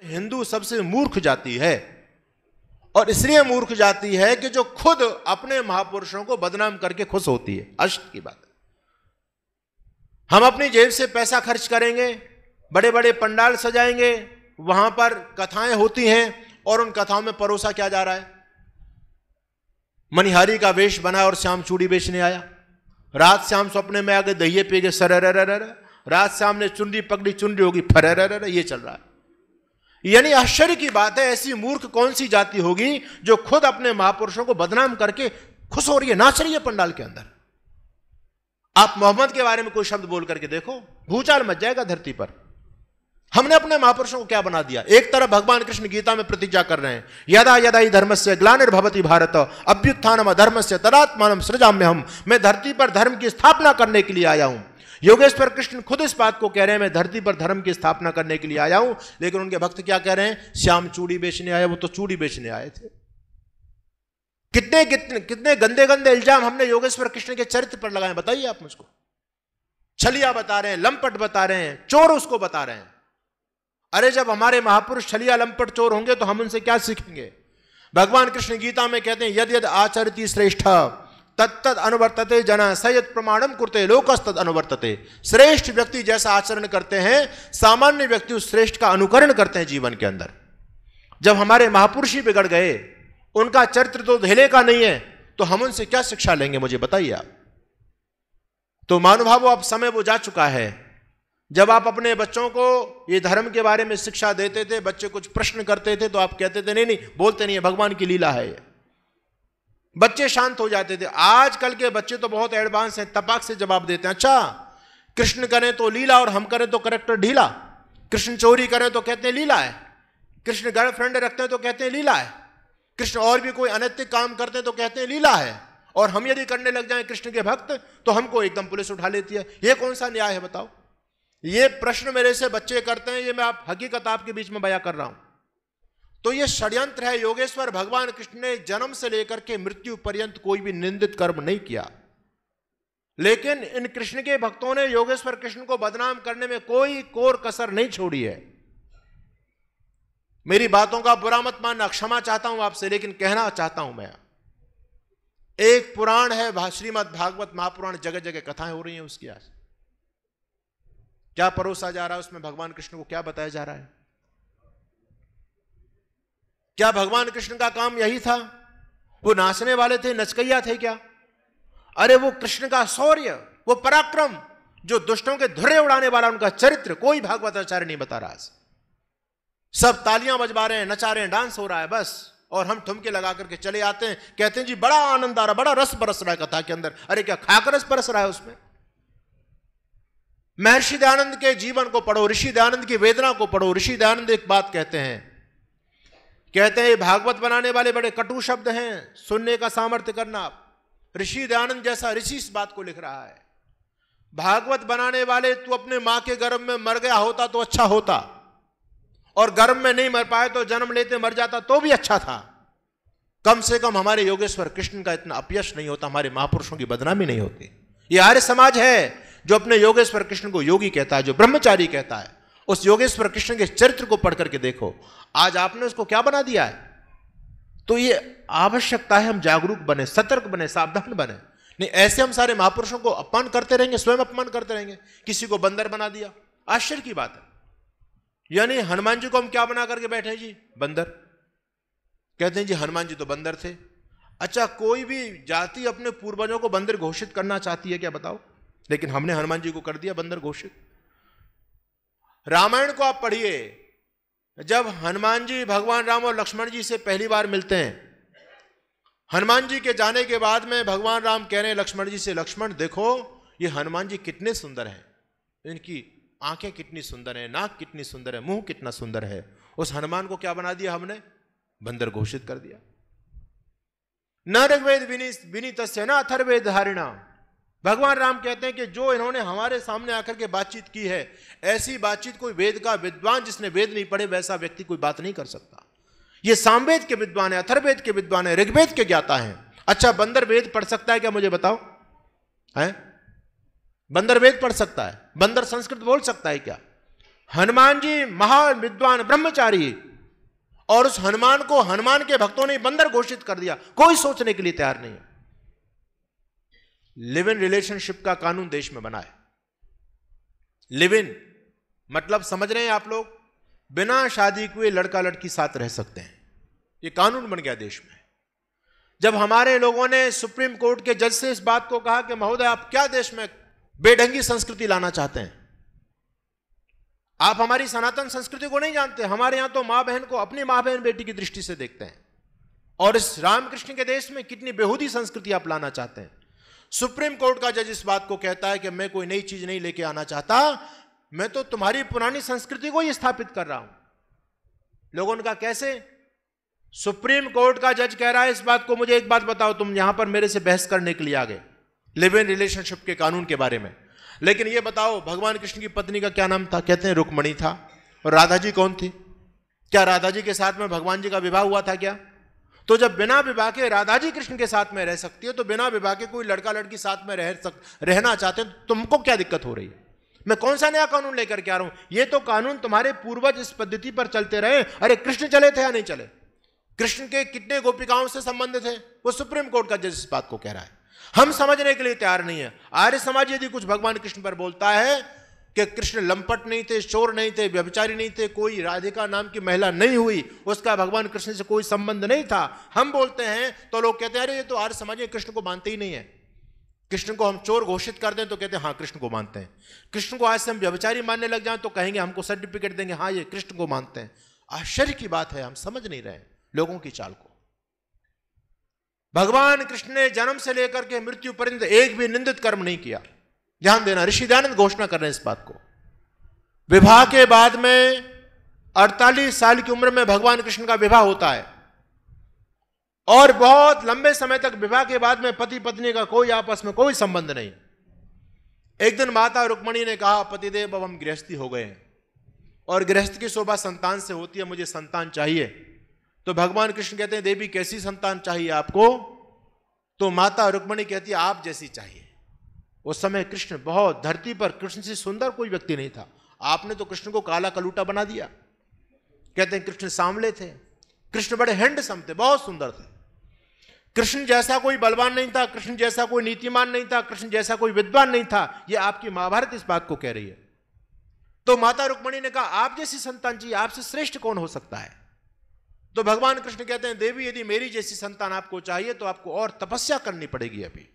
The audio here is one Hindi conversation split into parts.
हिंदू सबसे मूर्ख जाति है, और इसलिए मूर्ख जाति है कि जो खुद अपने महापुरुषों को बदनाम करके खुश होती है। अष्ट की बात है। हम अपनी जेब से पैसा खर्च करेंगे, बड़े बड़े पंडाल सजाएंगे, वहां पर कथाएं होती हैं, और उन कथाओं में परोसा क्या जा रहा है? मनिहारी का वेश बना और श्याम चूड़ी बेचने आया। रात श्याम सपने में आ गए, दहिए पी गए, सरर, रात श्याम ने चुनरी पकड़ी, चुनरी होगी फरर, ये चल रहा है। यानी आश्चर्य की बात है, ऐसी मूर्ख कौन सी जाति होगी जो खुद अपने महापुरुषों को बदनाम करके खुश हो रही है, नाच रही है पंडाल के अंदर। आप मोहम्मद के बारे में कोई शब्द बोल करके देखो, भूचाल मच जाएगा धरती पर। हमने अपने महापुरुषों को क्या बना दिया? एक तरफ भगवान कृष्ण गीता में प्रतिज्ञा कर रहे हैं, यदा यदा ही धर्मस्य ग्लानिर्भवति भारत अभ्युत्थानम अधर्मस्य तदात्मानं सृजाम्यहम्। मैं धरती पर धर्म की स्थापना करने के लिए आया हूं। योगेश्वर कृष्ण खुद इस बात को कह रहे हैं, मैं धरती पर धर्म की स्थापना करने के लिए आया हूं। लेकिन उनके भक्त क्या कह रहे हैं? श्याम चूड़ी बेचने आए। वो तो चूड़ी बेचने आए थे। कितने कितने कितने गंदे गंदे इल्जाम हमने योगेश्वर कृष्ण के चरित्र पर लगाए, बताइए आप मुझको। छलिया बता रहे हैं, लंपट बता रहे हैं, चोर उसको बता रहे हैं। अरे जब हमारे महापुरुष छलिया लंपट चोर होंगे तो हम उनसे क्या सीखेंगे? भगवान कृष्ण गीता में कहते हैं, यद यद आचरति श्रेष्ठ तत्तद अनुवर्तते जना सयत प्रमाणम कुरते लोकस्तद अनुवर्तते। श्रेष्ठ व्यक्ति जैसा आचरण करते हैं, सामान्य व्यक्ति उस श्रेष्ठ का अनुकरण करते हैं जीवन के अंदर। जब हमारे महापुरुष ही बिगड़ गए, उनका चरित्र तो धेले का नहीं है, तो हम उनसे क्या शिक्षा लेंगे? मुझे बताइए आप। तो महानुभावों, अब समय वो जा चुका है जब आप अपने बच्चों को ये धर्म के बारे में शिक्षा देते थे, बच्चे कुछ प्रश्न करते थे तो आप कहते थे नहीं नहीं, बोलते नहीं है, भगवान की लीला है ये। बच्चे शांत हो जाते थे। आजकल के बच्चे तो बहुत एडवांस हैं, तपाक से जवाब देते हैं। अच्छा, कृष्ण करें तो लीला और हम करें तो करेक्टर ढीला। कृष्ण चोरी करें तो कहते हैं लीला है, कृष्ण गर्लफ्रेंड रखते हैं तो कहते हैं लीला है, कृष्ण और भी कोई अनैतिक काम करते हैं तो कहते हैं लीला है, और हम यदि करने लग जाएं कृष्ण के भक्त तो हमको एकदम पुलिस उठा लेती है। ये कौन सा न्याय है बताओ? ये प्रश्न मेरे से बच्चे करते हैं, ये मैं आप हकीकत आपके बीच में बयां कर रहा हूं। तो ये षड्यंत्र है। योगेश्वर भगवान कृष्ण ने जन्म से लेकर के मृत्यु पर्यंत कोई भी निंदित कर्म नहीं किया, लेकिन इन कृष्ण के भक्तों ने योगेश्वर कृष्ण को बदनाम करने में कोई कोर कसर नहीं छोड़ी है। मेरी बातों का बुरा मत मानना, क्षमा चाहता हूं आपसे, लेकिन कहना चाहता हूं मैं। एक पुराण है श्रीमद् भागवत महापुराण, जगह जगह कथाएं हो रही हैं उसकी। आज क्या परोसा जा रहा है उसमें? भगवान कृष्ण को क्या बताया जा रहा है? क्या भगवान कृष्ण का काम यही था? वो नाचने वाले थे, नचकैया थे क्या? अरे वो कृष्ण का शौर्य, वो पराक्रम, जो दुष्टों के धुर्रे उड़ाने वाला उनका चरित्र, कोई भागवताचार्य नहीं बता रहा। सब तालियां बजवा रहे हैं, नचा रहे हैं, डांस हो रहा है बस, और हम ठुमके लगा करके चले आते हैं, कहते हैं जी बड़ा आनंद आ रहा, बड़ा रस बरस रहा है कथा के अंदर। अरे क्या खाकर रस बरस रहा है उसमें? महर्षि दयानंद के जीवन को पढ़ो, ऋषि दयानंद की वेदना को पढ़ो। ऋषि दयानंद एक बात कहते हैं ये भागवत बनाने वाले बड़े कटु शब्द हैं, सुनने का सामर्थ्य करना। ऋषि दयानंद जैसा ऋषि इस बात को लिख रहा है, भागवत बनाने वाले, तू अपने मां के गर्भ में मर गया होता तो अच्छा होता, और गर्भ में नहीं मर पाए तो जन्म लेते मर जाता तो भी अच्छा था। कम से कम हमारे योगेश्वर कृष्ण का इतना अपयश नहीं होता, हमारे महापुरुषों की बदनामी नहीं होती। ये आर्य समाज है जो अपने योगेश्वर कृष्ण को योगी कहता है, जो ब्रह्मचारी कहता है। उस योगेश्वर कृष्ण के चरित्र को पढ़ करके देखो, आज आपने उसको क्या बना दिया है। तो ये आवश्यकता है हम जागरूक बने, सतर्क बने, सावधान बने। नहीं ऐसे हम सारे महापुरुषों को अपमान करते रहेंगे, स्वयं अपमान करते रहेंगे। किसी को बंदर बना दिया, आश्चर्य की बात है। यानी हनुमान जी को हम क्या बना करके बैठे जी? बंदर। कहते हैं जी हनुमान जी तो बंदर थे। अच्छा, कोई भी जाति अपने पूर्वजों को बंदर घोषित करना चाहती है क्या बताओ? लेकिन हमने हनुमान जी को कर दिया बंदर घोषित। रामायण को आप पढ़िए, जब हनुमान जी भगवान राम और लक्ष्मण जी से पहली बार मिलते हैं, हनुमान जी के जाने के बाद में भगवान राम कह रहे हैं लक्ष्मण जी से, लक्ष्मण देखो ये हनुमान जी कितने सुंदर हैं, इनकी आंखें कितनी सुंदर हैं, नाक कितनी सुंदर है, मुंह कितना सुंदर है। उस हनुमान को क्या बना दिया हमने? बंदर घोषित कर दिया। न ऋग्वेद विनीतस्य न अथर्वेद धारिणा। भगवान राम कहते हैं कि जो इन्होंने हमारे सामने आकर के बातचीत की है, ऐसी बातचीत कोई वेद का विद्वान जिसने वेद नहीं पढ़े वैसा व्यक्ति कोई बात नहीं कर सकता। ये सामवेद के विद्वान है, अथर्वेद के विद्वान है, ऋग्वेद के ज्ञाता हैं। अच्छा, बंदर वेद पढ़ सकता है क्या? मुझे बताओ, है? बंदर वेद पढ़ सकता है? बंदर संस्कृत बोल सकता है क्या? हनुमान जी महान विद्वान ब्रह्मचारी, और उस हनुमान को हनुमान के भक्तों ने बंदर घोषित कर दिया। कोई सोचने के लिए तैयार नहीं है। लिव इन रिलेशनशिप का कानून देश में बना है। लिव इन मतलब समझ रहे हैं आप लोग, बिना शादी किए लड़का लड़की साथ रह सकते हैं। यह कानून बन गया देश में। जब हमारे लोगों ने सुप्रीम कोर्ट के जज से इस बात को कहा कि महोदय आप क्या देश में बेढंगी संस्कृति लाना चाहते हैं, आप हमारी सनातन संस्कृति को नहीं जानते। हमारे यहां तो मां बहन को अपनी मां बहन बेटी की दृष्टि से देखते हैं, और इस रामकृष्ण के देश में कितनी बेहूदी संस्कृति आप लाना चाहते हैं। सुप्रीम कोर्ट का जज इस बात को कहता है कि मैं कोई नई चीज नहीं लेके आना चाहता, मैं तो तुम्हारी पुरानी संस्कृति को ही स्थापित कर रहा हूं। लोगों ने कहा कैसे? सुप्रीम कोर्ट का जज कह रहा है इस बात को, मुझे एक बात बताओ, तुम यहां पर मेरे से बहस करने के लिए आ गए लिव इन रिलेशनशिप के कानून के बारे में, लेकिन यह बताओ भगवान कृष्ण की पत्नी का क्या नाम था? कहते हैं रुक्मणी था। और राधा जी कौन थी? क्या राधा जी के साथ में भगवान जी का विवाह हुआ था क्या? तो जब बिना विवाह के राधा जी कृष्ण के साथ में रह सकती है, तो बिना विवाह के कोई लड़का लड़की साथ में रहना चाहते हैं, तो तुमको क्या दिक्कत हो रही है? मैं कौन सा नया कानून लेकर के आ रहा हूं? ये तो कानून तुम्हारे पूर्वज इस पद्धति पर चलते रहे। अरे कृष्ण चले थे या नहीं चले? कृष्ण के कितने गोपिकाओं से संबंध थे? वो सुप्रीम कोर्ट का जज इस बात को कह रहा है। हम समझने के लिए तैयार नहीं है। आर्य समाज यदि कुछ भगवान कृष्ण पर बोलता है कि कृष्ण लंपट नहीं थे, चोर नहीं थे, व्यभिचारी नहीं थे, कोई राधिका नाम की महिला नहीं हुई, उसका भगवान कृष्ण से कोई संबंध नहीं था, हम बोलते हैं तो लोग कहते हैं अरे ये तो आर्य समाज कृष्ण को मानते ही नहीं है। कृष्ण को हम चोर घोषित कर दें तो कहते हैं हाँ कृष्ण को मानते हैं। कृष्ण को आज से हम व्यभिचारी मानने लग जाएं तो कहेंगे हमको सर्टिफिकेट देंगे, हाँ ये कृष्ण को मानते हैं। आश्चर्य की बात है, हम समझ नहीं रहे लोगों की चाल को। भगवान कृष्ण ने जन्म से लेकर के मृत्यु पर्यंत एक भी निंदित कर्म नहीं किया। ध्यान देना, ऋषि दयानंद घोषणा कर रहे हैं इस बात को। विवाह के बाद में 48 साल की उम्र में भगवान कृष्ण का विवाह होता है, और बहुत लंबे समय तक विवाह के बाद में पति पत्नी का कोई आपस में कोई संबंध नहीं। एक दिन माता रुक्मणी ने कहा पतिदेव अब हम गृहस्थी हो गए हैं, और गृहस्थ की शोभा संतान से होती है, मुझे संतान चाहिए। तो भगवान कृष्ण कहते हैं देवी कैसी संतान चाहिए आपको? तो माता रुक्मणी कहती है आप जैसी चाहिए। उस समय कृष्ण बहुत, धरती पर कृष्ण से सुंदर कोई व्यक्ति नहीं था। आपने तो कृष्ण को काला कलूटा बना दिया। कहते हैं कृष्ण सांवले थे, कृष्ण बड़े हैंडसम थे, बहुत सुंदर थे। कृष्ण जैसा कोई बलवान नहीं था, कृष्ण जैसा कोई नीतिमान नहीं था, कृष्ण जैसा कोई विद्वान नहीं था। यह आपकी महाभारत इस बात को कह रही है। तो माता रुक्मणी ने कहा आप जैसी संतान चाहिए, आपसे श्रेष्ठ कौन हो सकता है? तो भगवान कृष्ण कहते हैं देवी यदि मेरी जैसी संतान आपको चाहिए तो आपको और तपस्या करनी पड़ेगी अभी।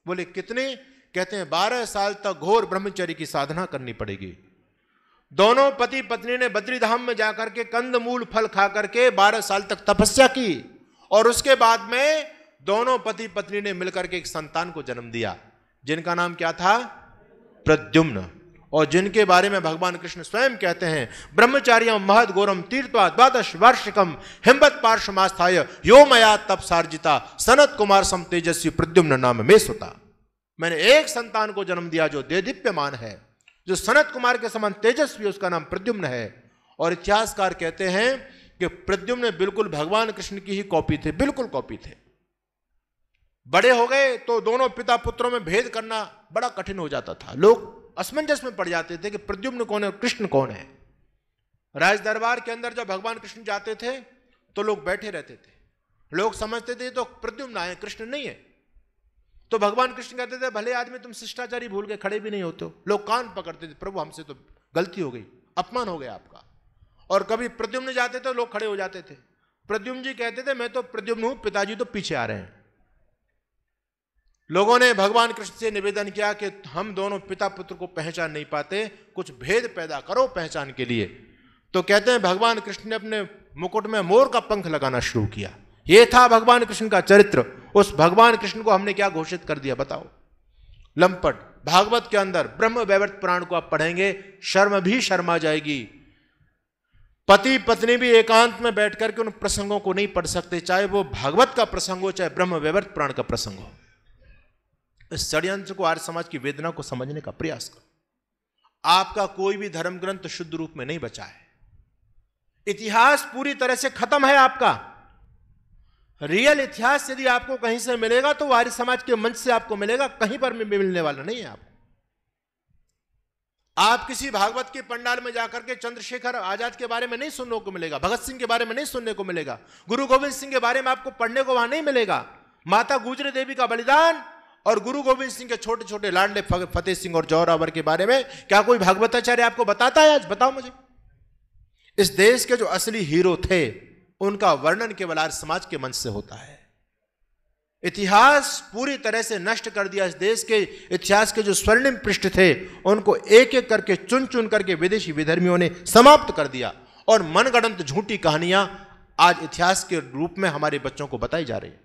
बोले कितने? कहते हैं 12 साल तक घोर ब्रह्मचर्य की साधना करनी पड़ेगी। दोनों पति पत्नी ने बद्रीधाम में जाकर के कंद मूल फल खा करके 12 साल तक तपस्या की, और उसके बाद में दोनों पति पत्नी ने मिलकर के एक संतान को जन्म दिया, जिनका नाम क्या था? प्रद्युम्न। और जिनके बारे में भगवान कृष्ण स्वयं कहते हैं ब्रह्मचार्यम महद घोरम तीर्थवा द्वादश वार्षिकम हिम्मत पार्श्वमास्थाय यो मया तप सार्जिता सनत कुमार सम तेजस्वी प्रद्युम्न नाम में सुता। मैंने एक संतान को जन्म दिया जो देदीप्यमान है, जो सनत कुमार के समान तेजस्वी, उसका नाम प्रद्युम्न है। और इतिहासकार कहते हैं कि प्रद्युम्न बिल्कुल भगवान कृष्ण की ही कॉपी थे, बिल्कुल कॉपी थे। बड़े हो गए तो दोनों पिता पुत्रों में भेद करना बड़ा कठिन हो जाता था। लोग असमंजस में पड़ जाते थे कि प्रद्युम्न कौन है और कृष्ण कौन है। राज दरबार के अंदर जब भगवान कृष्ण जाते थे तो लोग बैठे रहते थे, लोग समझते थे तो प्रद्युम्न आए, कृष्ण नहीं है। तो भगवान कृष्ण कहते थे भले आदमी तुम शिष्टाचारी भूल के खड़े भी नहीं होते हो। लोग कान पकड़ते थे, प्रभु हमसे तो गलती हो गई, अपमान हो गया आपका। और कभी प्रद्युम्न जाते थे लोग खड़े हो जाते थे। प्रद्युम्न जी कहते थे मैं तो प्रद्युम्न हूं, पिताजी तो पीछे आ रहे हैं। लोगों ने भगवान कृष्ण से निवेदन किया कि हम दोनों पिता पुत्र को पहचान नहीं पाते, कुछ भेद पैदा करो पहचान के लिए। तो कहते हैं भगवान कृष्ण ने अपने मुकुट में मोर का पंख लगाना शुरू किया। यह था भगवान कृष्ण का चरित्र। उस भगवान कृष्ण को हमने क्या घोषित कर दिया बताओ? लंपट। भागवत के अंदर ब्रह्म वैवर्त पुराण को आप पढ़ेंगे, शर्म भी शर्मा जाएगी। पति पत्नी भी एकांत में बैठ करके उन प्रसंगों को नहीं पढ़ सकते, चाहे वो भागवत का प्रसंग हो चाहे ब्रह्म वैवर्त पुराण का प्रसंग हो। इस षड्यंत्र को, आर्य समाज की वेदना को समझने का प्रयास करो। आपका कोई भी धर्म ग्रंथ शुद्ध रूप में नहीं बचा है। इतिहास पूरी तरह से खत्म है आपका। रियल इतिहास यदि आपको कहीं से मिलेगा तो आर्य समाज के मंच से आपको मिलेगा, कहीं पर भी मिलने वाला नहीं है आपको। आप किसी भागवत के पंडाल में जाकर के चंद्रशेखर आजाद के बारे में नहीं सुनने को मिलेगा, भगत सिंह के बारे में नहीं सुनने को मिलेगा, गुरु गोविंद सिंह के बारे में आपको पढ़ने को वहां नहीं मिलेगा। माता गुजरी देवी का बलिदान और गुरु गोविंद सिंह के छोटे छोटे लाडले फतेह सिंह और जोरावर के बारे में क्या कोई भागवताचार्य आपको बताता है? आज बताओ मुझे। इस देश के जो असली हीरो थे उनका वर्णन केवल आज समाज के मंच से होता है। इतिहास पूरी तरह से नष्ट कर दिया। इस देश के इतिहास के जो स्वर्णिम पृष्ठ थे उनको एक एक करके चुन चुन करके विदेशी विधर्मियों ने समाप्त कर दिया और मनगढ़ंत झूठी कहानियां आज इतिहास के रूप में हमारे बच्चों को बताई जा रही है।